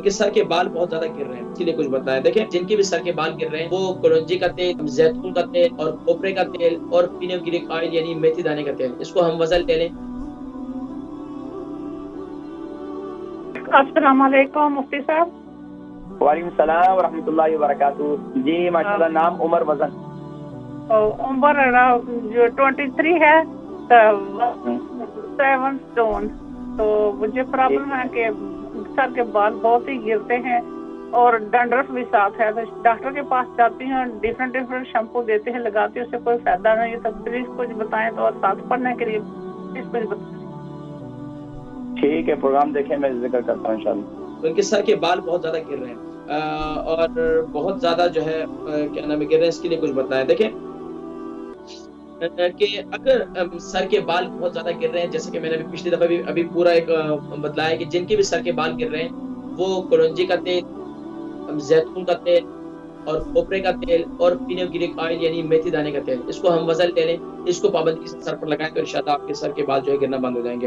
کے سر کے بال بہت زیادہ گر رہے ہیں، اسی لیے کچھ بتائیں۔ دیکھیں جن کے بھی سر کے بال گر رہے ہیں وہ کلونجی کا تیل، زیتون کا تیل اور کھوپرے کا تیل اور فینوگریک آئل یعنی میتھی دانے کا تیل، اس کو ہم وزن لے لیں۔ السلام علیکم مفتی صاحب۔ وعلیکم السلام ورحمۃ اللہ وبرکاتہ۔ جی ماشاء اللہ، نام عمر، وزن؟ عمر جو 23 ہے، 7 اسٹون۔ تو مجھے پرابلم ہے کہ سر کے بال بہت ہی گرتے ہیں اور ڈنڈرف بھی ساتھ ہے۔ تو ڈاکٹر کے پاس جاتی ہوں، ڈفرینٹ شیمپو دیتے ہیں، لگاتی ہوں، اس سے کوئی فائدہ نہیں ہے۔ تو پلیز کچھ بتائیں تو، اور ساتھ پڑھنے کے لیے پلیز کچھ بتائیں۔ ٹھیک ہے، پروگرام دیکھیں، میں ذکر کرتا ہوں انشاءاللہ۔ ان کے سر کے بال بہت زیادہ گر رہے ہیں اور بہت زیادہ جو ہے کیا نام ہے گر رہے ہیں، اس کے لیے کچھ بتائیں۔ دیکھیں کہ اگر سر کے بال بہت زیادہ گر رہے ہیں، جیسے کہ میں نے پچھلی دفعہ بھی ابھی پورا ایک بتلایا کہ جن کے بھی سر کے بال گر رہے ہیں وہ کلونجی کا تیل، زیتون کا تیل اور کھوپرے کا تیل اور فینوگریک آئل یعنی میتھی دانے کا تیل، اس کو ہم وزن لے لیں، اس کو پابندی سے سر پر لگائیں تو انشاءاللہ آپ کے سر کے بال جو ہے گرنا بند ہو جائیں گے۔